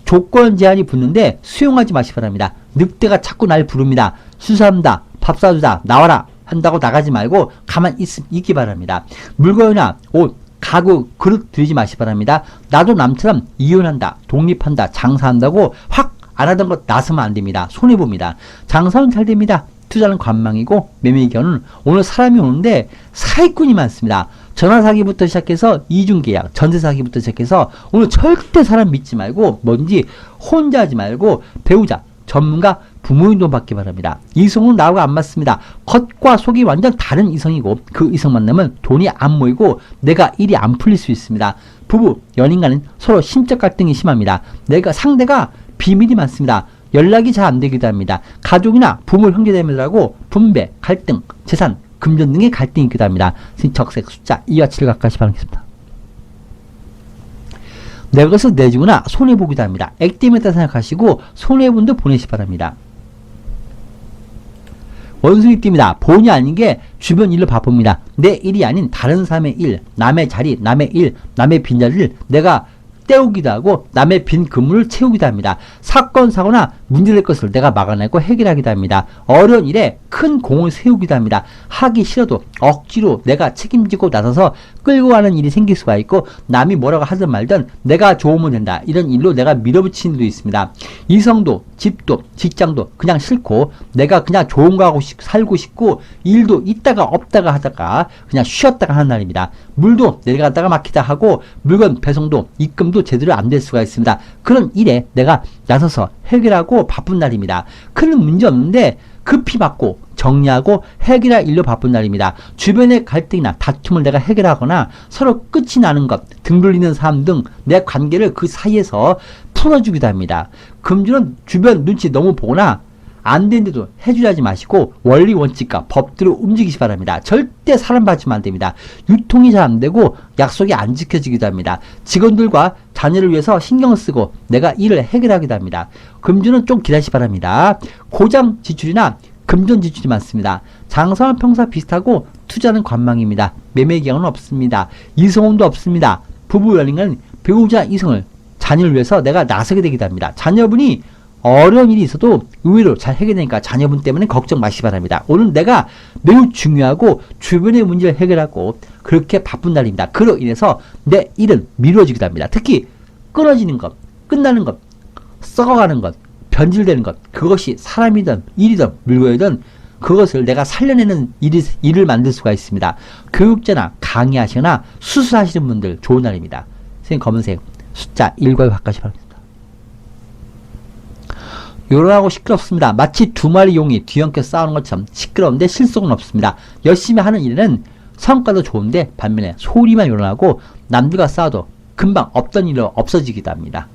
조건 제한이 붙는데 수용하지 마시 바랍니다. 늑대가 자꾸 날 부릅니다. 수사한다, 밥 사주다, 나와라 한다고 나가지 말고 가만 있기 바랍니다. 물건이나 옷, 가구, 그릇 들이지 마시 바랍니다. 나도 남처럼 이혼한다, 독립한다, 장사한다고 확 안 하던 것 나서면 안 됩니다. 손해봅니다. 장사는 잘 됩니다. 투자는 관망이고 매매견은 오늘 사람이 오는데 사기꾼이 많습니다. 전화사기부터 시작해서 이중계약, 전세사기부터 시작해서 오늘 절대 사람 믿지 말고 뭔지 혼자 하지 말고 배우자, 전문가 부모님 돈 받기 바랍니다. 이성은 나하고 안 맞습니다. 겉과 속이 완전 다른 이성이고 그 이성 만나면 돈이 안 모이고 내가 일이 안 풀릴 수 있습니다. 부부, 연인 간은 서로 심적 갈등이 심합니다. 상대가 비밀이 많습니다. 연락이 잘 안 되기도 합니다. 가족이나 부모, 형제자매들하고 분배, 갈등, 재산, 금전 등의 갈등이 있기도 합니다. 적색 숫자 2와 7을 각각시 바라겠습니다. 내 것을 내주거나 손해보기도 합니다. 액땜했다 생각하시고 손해분도 보내시 바랍니다. 원숭이 띠입니다. 본의 아닌 게 주변 일로 바쁩니다. 내 일이 아닌 다른 사람의 일, 남의 자리, 남의 일, 남의 빈자리를 내가 때우기도 하고 남의 빈 근무를 채우기도 합니다. 사건, 사고나 문제될 것을 내가 막아내고 해결하기도 합니다. 어려운 일에 큰 공을 세우기도 합니다. 하기 싫어도 억지로 내가 책임지고 나서서 끌고 가는 일이 생길 수가 있고 남이 뭐라고 하든 말든 내가 좋으면 된다. 이런 일로 내가 밀어붙이는 일도 있습니다. 이성도 집도 직장도 그냥 싫고 내가 그냥 좋은 거 하고 살고 싶고 일도 있다가 없다가 하다가 그냥 쉬었다가 하는 날입니다. 물도 내려가다가 막히다 하고 물건 배송도 입금도 제대로 안 될 수가 있습니다. 그런 일에 내가 나서서 해결하고 바쁜 날입니다. 큰 문제 없는데 급히 받고 정리하고 해결할 일로 바쁜 날입니다. 주변의 갈등이나 다툼을 내가 해결하거나 서로 끝이 나는 것, 등 돌리는 사람 등 내 관계를 그 사이에서 풀어주기도 합니다. 금주는 주변 눈치 너무 보거나 안 되는데도 해주지 마시고 원리 원칙과 법대로 움직이시 바랍니다. 절대 사람 봐주면 안 됩니다. 유통이 잘 안 되고 약속이 안 지켜지기도 합니다. 직원들과 자녀를 위해서 신경 쓰고 내가 일을 해결하기도 합니다. 금주는 좀 기다리시 바랍니다. 고장 지출이나 금전 지출이 많습니다. 장사는 평소 비슷하고 투자는 관망입니다. 매매 기간은 없습니다. 이성운도 없습니다. 부부 연인은 배우자 이성을 자녀를 위해서 내가 나서게 되기도 합니다. 자녀분이 어려운 일이 있어도 의외로 잘 해결되니까 자녀분 때문에 걱정 마시기 바랍니다. 오늘 내가 매우 중요하고 주변의 문제를 해결하고 그렇게 바쁜 날입니다. 그로 인해서 내 일은 미뤄지기도 합니다. 특히 끊어지는 것, 끝나는 것, 썩어가는 것, 변질되는 것, 그것이 사람이든 일이든 물건이든 그것을 내가 살려내는 일을 만들 수가 있습니다. 교육자나 강의하시거나 수술하시는 분들 좋은 날입니다. 선생님 검은색 숫자 1과 바꿔시 바랍니다. 요란하고 시끄럽습니다. 마치 두 마리 용이 뒤엉켜 싸우는 것처럼 시끄러운데 실속은 없습니다. 열심히 하는 일에는 성과도 좋은데 반면에 소리만 요란하고 남들과 싸워도 금방 없던 일로 없어지기도 합니다.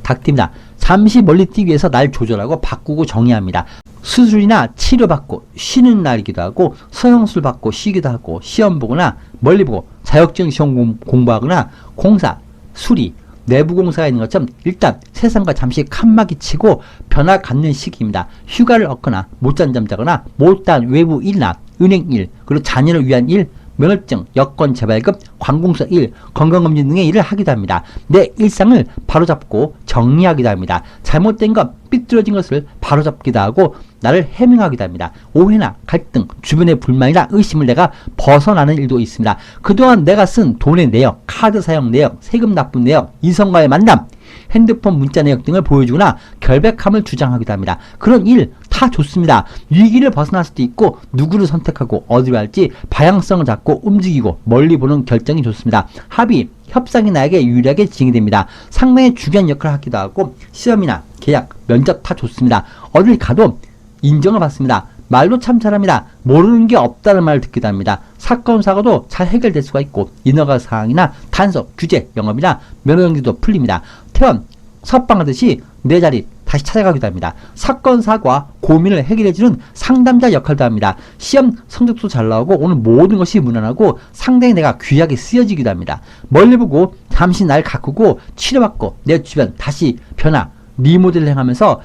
닭띠입니다. 잠시 멀리 뛰기 위해서 날 조절하고 바꾸고 정의합니다. 수술이나 치료받고 쉬는 날이기도 하고 서영술 받고 쉬기도 하고 시험 보거나 멀리 보고 자격증 시험 공부하거나 공사, 수리, 내부 공사가 있는 것처럼 일단 세상과 잠시 칸막이 치고 변화 갖는 시기입니다. 휴가를 얻거나 못잔 잠자거나 못한 외부 일이나 은행 일, 그리고 자녀를 위한 일, 면허증, 여권 재발급, 관공서 일, 건강검진 등의 일을 하기도 합니다. 내 일상을 바로잡고 정리하기도 합니다. 잘못된 것, 삐뚤어진 것을 바로잡기도 하고 나를 해명하기도 합니다. 오해나 갈등, 주변의 불만이나 의심을 내가 벗어나는 일도 있습니다. 그동안 내가 쓴 돈의 내역, 카드 사용 내역, 세금 납부 내역, 이성과의 만남, 핸드폰 문자 내역 등을 보여주거나 결백함을 주장하기도 합니다. 그런 일 다 좋습니다. 위기를 벗어날 수도 있고 누구를 선택하고 어디로 할지 방향성을 잡고 움직이고 멀리 보는 결정이 좋습니다. 합의, 협상이 나에게 유리하게 진행이 됩니다. 상당히 중요한 역할을 하기도 하고 시험이나 계약, 면접 다 좋습니다. 어딜 가도 인정을 받습니다. 말도 참 잘합니다. 모르는 게 없다는 말을 듣기도 합니다. 사건, 사고도 잘 해결될 수가 있고 인허가 사항이나 단속, 규제, 영업이나 면허 연기도 풀립니다. 퇴원, 석방하듯이 내 자리 다시 찾아가기도 합니다. 사건, 사고와 고민을 해결해주는 상담자 역할도 합니다. 시험 성적도 잘 나오고 오늘 모든 것이 무난하고 상당히 내가 귀하게 쓰여지기도 합니다. 멀리 보고 잠시 날 가꾸고 치료받고 내 주변 다시 변화, 리모델링 하면서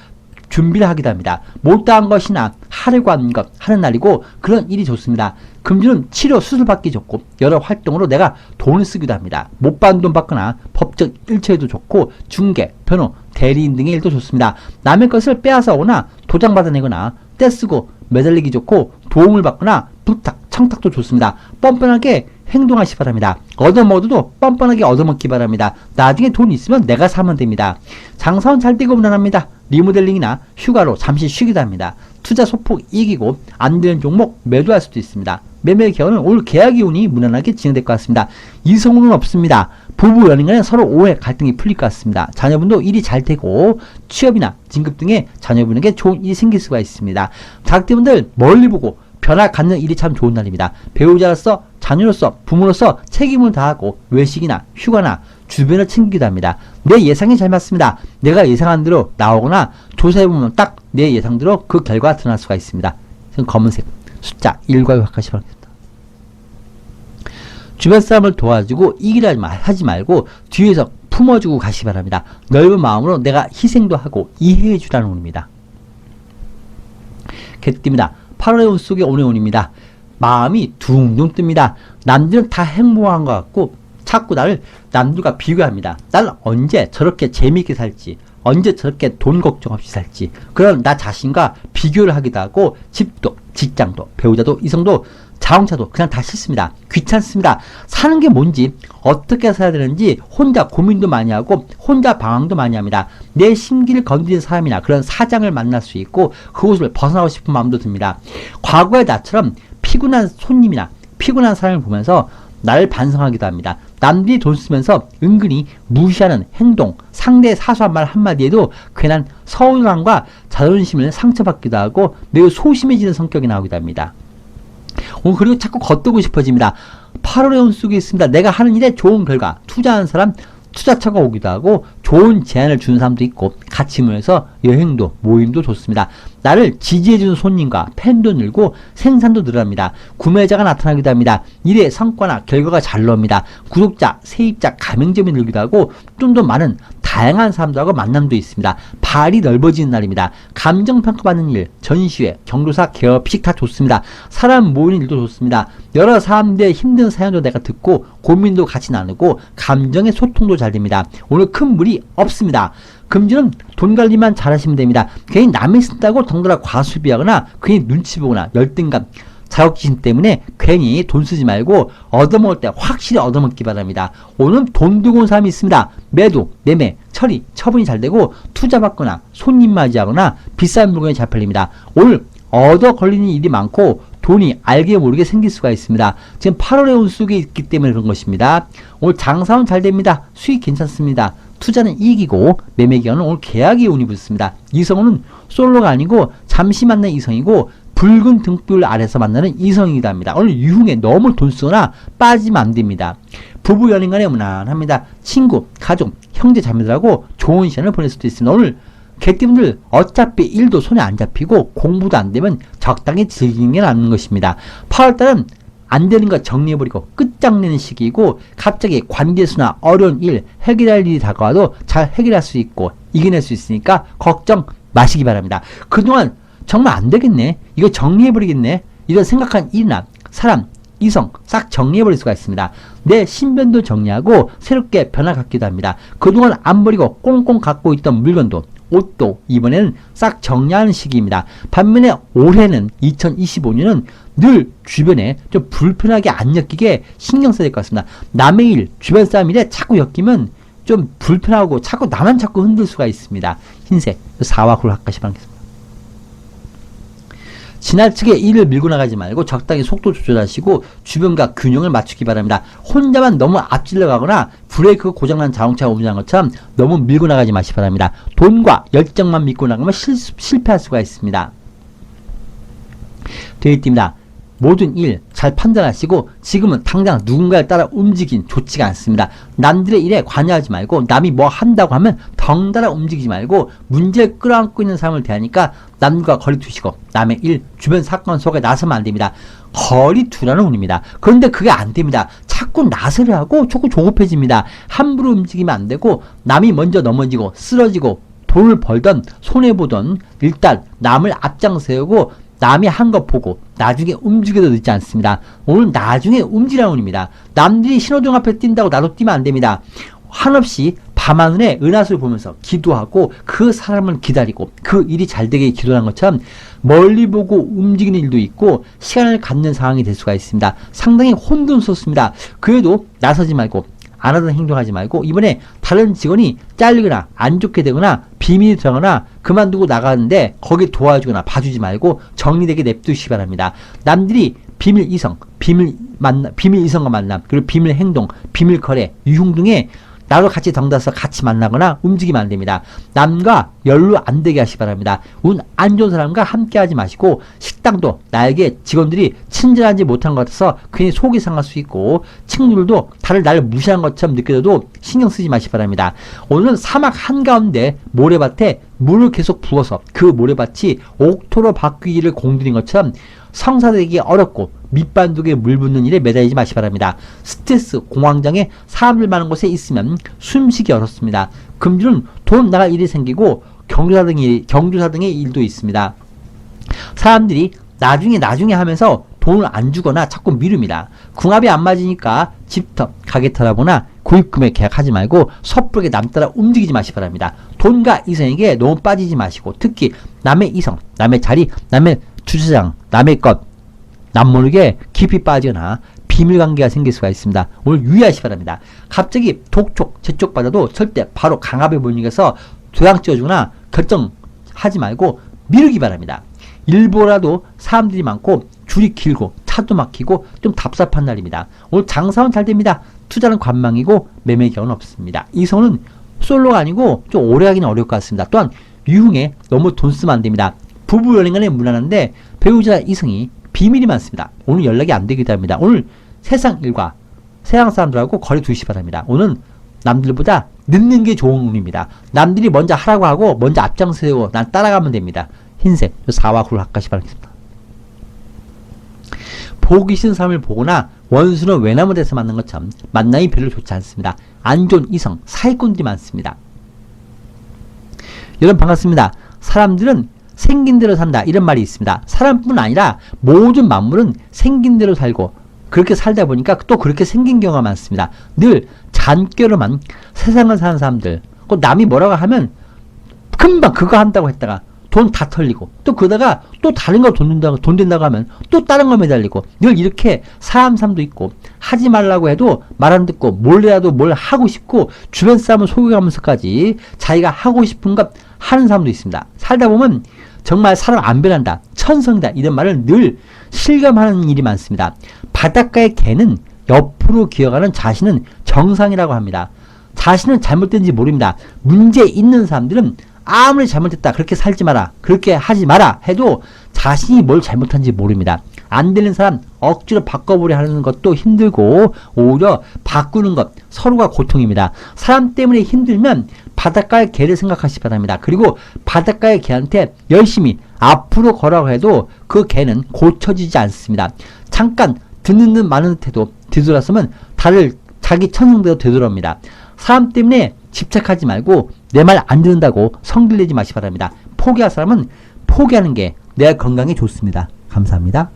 준비를 하기도 합니다. 못다한 것이나 하려고 하는 것 하는 날이고 그런 일이 좋습니다. 금주는 치료, 수술 받기 좋고 여러 활동으로 내가 돈을 쓰기도 합니다. 못 받은 돈 받거나 법적 일처에도 좋고 중개, 변호, 대리인 등의 일도 좋습니다. 남의 것을 빼앗아 오거나 도장 받아내거나 떼쓰고 매달리기 좋고 도움을 받거나 부탁, 청탁도 좋습니다. 뻔뻔하게 행동하시 바랍니다. 얻어먹어도 뻔뻔하게 얻어먹기 바랍니다. 나중에 돈 있으면 내가 사면 됩니다. 장사는 잘 되고 무난합니다. 리모델링이나 휴가로 잠시 쉬기도 합니다. 투자 소폭 이기고 안 되는 종목 매도할 수도 있습니다. 매매 기간은 오늘 계약이 운이 무난하게 진행될 것 같습니다. 이성운은 없습니다. 부부 연인 간에 서로 오해 갈등이 풀릴 것 같습니다. 자녀분도 일이 잘 되고 취업이나 진급 등의 자녀분에게 좋은 일이 생길 수가 있습니다. 자격대분들 멀리 보고 변화 갖는 일이 참 좋은 날입니다. 배우자로서 자녀로서 부모로서 책임을 다하고 외식이나 휴가나 주변을 챙기기도 합니다. 내 예상이 잘 맞습니다. 내가 예상한 대로 나오거나 조사해보면 딱 내 예상대로 그 결과가 드러날 수가 있습니다. 검은색 숫자 1과 확하시 바랍니다. 주변 사람을 도와주고 이기려 하지 말고 뒤에서 품어주고 가시 바랍니다. 넓은 마음으로 내가 희생도 하고 이해해 주라는 운입니다. 개띠입니다. 8월의 운 속의 오늘의 운입니다. 마음이 둥둥 뜹니다. 남들은 다 행복한 것 같고 자꾸 나를 남들과 비교합니다. 나는 언제 저렇게 재미있게 살지, 언제 저렇게 돈 걱정 없이 살지, 그런 나 자신과 비교를 하기도 하고 집도 직장도 배우자도 이성도 자동차도 그냥 다 싫습니다. 귀찮습니다. 사는 게 뭔지 어떻게 살아야 되는지 혼자 고민도 많이 하고 혼자 방황도 많이 합니다. 내 심기를 건드리는 사람이나 그런 사장을 만날 수 있고 그곳을 벗어나고 싶은 마음도 듭니다. 과거의 나처럼 피곤한 손님이나 피곤한 사람을 보면서 나를 반성하기도 합니다. 남들이 돈 쓰면서 은근히 무시하는 행동, 상대의 사소한 말 한마디에도 괜한 서운함과 자존심을 상처받기도 하고 매우 소심해지는 성격이 나오기도 합니다. 오늘 그리고 자꾸 겉돌고 싶어집니다. 8월의 운 속에 있습니다. 내가 하는 일에 좋은 결과, 투자하는 사람 투자처가 오기도 하고 좋은 제안을 주는 사람도 있고 같이 모여서 여행도 모임도 좋습니다. 나를 지지해주는 손님과 팬도 늘고 생산도 늘어납니다. 구매자가 나타나기도 합니다. 일의 성과나 결과가 잘 나옵니다. 구독자, 세입자, 가맹점이 늘기도 하고 좀 더 많은 다양한 사람들하고 만남도 있습니다. 발이 넓어지는 날입니다. 감정평가받는 일, 전시회, 경조사, 개업식 다 좋습니다. 사람 모이는 일도 좋습니다. 여러 사람들의 힘든 사연도 내가 듣고 고민도 같이 나누고 감정의 소통도 잘 됩니다. 오늘 큰 무리 없습니다. 금주는 돈 관리만 잘하시면 됩니다. 괜히 남이 쓴다고 덩달아 과소비하거나 괜히 눈치 보거나 열등감, 자격지심 때문에 괜히 돈 쓰지 말고 얻어먹을 때 확실히 얻어먹기 바랍니다. 오늘 돈 들고 온 사람이 있습니다. 매도, 매매, 처리, 처분이 잘 되고 투자받거나 손님 맞이하거나 비싼 물건이 잘 팔립니다. 오늘 얻어 걸리는 일이 많고 돈이 알게 모르게 생길 수가 있습니다. 지금 8월의 운 속에 있기 때문에 그런 것입니다. 오늘 장사는 잘 됩니다. 수익 괜찮습니다. 투자는 이익이고 매매 기간은 오늘 계약의 운이 붙습니다. 이성은 솔로가 아니고 잠시 만난 이성이고 붉은 등불 아래서 만나는 이성이기도 합니다. 오늘 유흥에 너무 돈 쓰거나 빠지면 안 됩니다. 부부 연인 간에 무난합니다. 친구, 가족, 형제 자매들하고 좋은 시간을 보낼 수도 있습니다. 오늘 개띠분들 어차피 일도 손에 안 잡히고 공부도 안 되면 적당히 즐기는 게 낫는 것입니다. 8월달은 안 되는 거 정리해버리고 끝장내는 시기이고 갑자기 관계수나 어려운 일, 해결할 일이 다가와도 잘 해결할 수 있고 이겨낼 수 있으니까 걱정 마시기 바랍니다. 그동안 정말 안 되겠네, 이거 정리해버리겠네, 이런 생각한 일이나 사람, 이성 싹 정리해버릴 수가 있습니다. 내 신변도 정리하고 새롭게 변화 갖기도 합니다. 그동안 안 버리고 꽁꽁 갖고 있던 물건도 옷도 이번에는 싹 정리하는 시기입니다. 반면에 올해는 2025년은 늘 주변에 좀 불편하게 안 엮이게 신경 써야 될 것 같습니다. 남의 일, 주변 사람 일에 자꾸 엮이면 좀 불편하고 자꾸 나만 자꾸 흔들 수가 있습니다. 흰색 4와 9를 학가시 바라겠습니다. 지나치게 일을 밀고 나가지 말고 적당히 속도 조절하시고 주변과 균형을 맞추기 바랍니다. 혼자만 너무 앞질러 가거나 브레이크 고장난 자동차가 운전하는 것처럼 너무 밀고 나가지 마시기 바랍니다. 돈과 열정만 믿고 나가면 실패할 수가 있습니다. 되어있습니다. 모든 일 잘 판단하시고 지금은 당장 누군가를 따라 움직이긴 좋지가 않습니다. 남들의 일에 관여하지 말고 남이 뭐 한다고 하면 덩달아 움직이지 말고 문제를 끌어안고 있는 사람을 대하니까 남과 거리 두시고 남의 일, 주변 사건 속에 나서면 안 됩니다. 거리 두라는 운입니다. 그런데 그게 안 됩니다. 자꾸 나서려 하고 자꾸 조급해집니다. 함부로 움직이면 안 되고 남이 먼저 넘어지고 쓰러지고 돈을 벌던 손해보던 일단 남을 앞장 세우고 남이 한 거 보고 나중에 움직여도 늦지 않습니다. 오늘 나중에 움직이라는 운입니다. 남들이 신호등 앞에 뛴다고 나도 뛰면 안 됩니다. 한없이 밤하늘에 은하수를 보면서 기도하고 그 사람을 기다리고 그 일이 잘 되게 기도하는 것처럼 멀리 보고 움직이는 일도 있고 시간을 갖는 상황이 될 수가 있습니다. 상당히 혼돈스럽습니다. 그래도 나서지 말고 안 하던 행동하지 말고 이번에 다른 직원이 잘리거나 안 좋게 되거나 비밀이 들어가거나 그만두고 나가는데 거기 도와주거나 봐주지 말고 정리되게 냅두시기 바랍니다. 남들이 비밀 이성, 비밀 이성과 만남, 그리고 비밀 행동, 비밀 거래, 유흥 등에 나로 같이 덩달아서 같이 만나거나 움직이면 안 됩니다. 남과 연루 안 되게 하시기 바랍니다. 운 안 좋은 사람과 함께 하지 마시고 식당도 나에게 직원들이 친절하지 못한 것 같아서 괜히 속이 상할 수 있고 친구들도 나를 무시한 것처럼 느껴져도 신경 쓰지 마시기 바랍니다. 오늘은 사막 한가운데 모래밭에 물을 계속 부어서 그 모래밭이 옥토로 바뀌기를 공들인 것처럼 성사되기 어렵고 밑반죽에 물 붓는 일에 매달리지 마시기 바랍니다. 스트레스, 공황장애, 사람들 많은 곳에 있으면 숨쉬기 어렵습니다. 금주는 돈 나갈 일이 생기고 경조사 등의 일도 있습니다. 사람들이 나중에 하면서 돈을 안 주거나 자꾸 미룹니다. 궁합이 안 맞으니까 집터, 가게 털어보나 구입금액 계약하지 말고 섣부르게 남 따라 움직이지 마시기 바랍니다. 돈과 이성에게 너무 빠지지 마시고 특히 남의 이성, 남의 자리, 남의 주차장, 남의 것, 남 모르게 깊이 빠지거나 비밀관계가 생길 수가 있습니다. 오늘 유의하시기 바랍니다. 갑자기 독촉, 재촉받아도 절대 바로 강압에 못 이겨서 도장 찍어주거나 결정하지 말고 미루기 바랍니다. 일보라도 사람들이 많고 줄이 길고 차도 막히고 좀 답답한 날입니다. 오늘 장사는 잘 됩니다. 투자는 관망이고 매매 경우는 없습니다. 이성은 솔로가 아니고 좀 오래 하기는 어려울 것 같습니다. 또한 유흥에 너무 돈 쓰면 안 됩니다. 부부 연인간에 무난한데 배우자 이성이 비밀이 많습니다. 오늘 연락이 안 되기도 합니다. 오늘 세상 일과 세상 사람들하고 거리 두시기 바랍니다. 오늘은 남들보다 늦는 게 좋은 운입니다. 남들이 먼저 하라고 하고 먼저 앞장서고 난 따라가면 됩니다. 흰색 4와 9를 합가시 바라겠습니다. 보기 싫은 사람을 보거나 원수는 외나무에서 만난 것처럼 만남이 별로 좋지 않습니다. 안 좋은 이성, 사기꾼들이 많습니다. 여러분 반갑습니다. 사람들은 생긴 대로 산다 이런 말이 있습니다. 사람뿐 아니라 모든 만물은 생긴 대로 살고 그렇게 살다 보니까 또 그렇게 생긴 경우가 많습니다. 늘 잔꾀로만 세상을 사는 사람들, 남이 뭐라고 하면 금방 그거 한다고 했다가 돈 다 털리고 또 그러다가 또 다른 거 돈 된다고 하면 또 다른 거 매달리고 늘 이렇게 사람도 있고 하지 말라고 해도 말 안 듣고 몰래라도 뭘 하고 싶고 주변 사람을 속여가면서까지 자기가 하고 싶은 것 하는 사람도 있습니다. 살다 보면 정말 사람 안 변한다, 천성이다 이런 말을 늘 실감하는 일이 많습니다. 바닷가의 개는 옆으로 기어가는 자신은 정상이라고 합니다. 자신은 잘못된지 모릅니다. 문제 있는 사람들은 아무리 잘못했다 그렇게 살지 마라 그렇게 하지 마라 해도 자신이 뭘 잘못한지 모릅니다. 안 되는 사람 억지로 바꿔보려 하는 것도 힘들고 오히려 바꾸는 것 서로가 고통입니다. 사람 때문에 힘들면 바닷가의 개를 생각하시기 바랍니다. 그리고 바닷가의 개한테 열심히 앞으로 걸어가 해도 그 개는 고쳐지지 않습니다. 잠깐 듣는 듯 마는 듯 해도 뒤돌아서면 자기 천성대로 되돌아옵니다. 사람 때문에 집착하지 말고 내 말 안 듣는다고 성질내지 마시기 바랍니다. 포기할 사람은 포기하는 게 내 건강에 좋습니다. 감사합니다.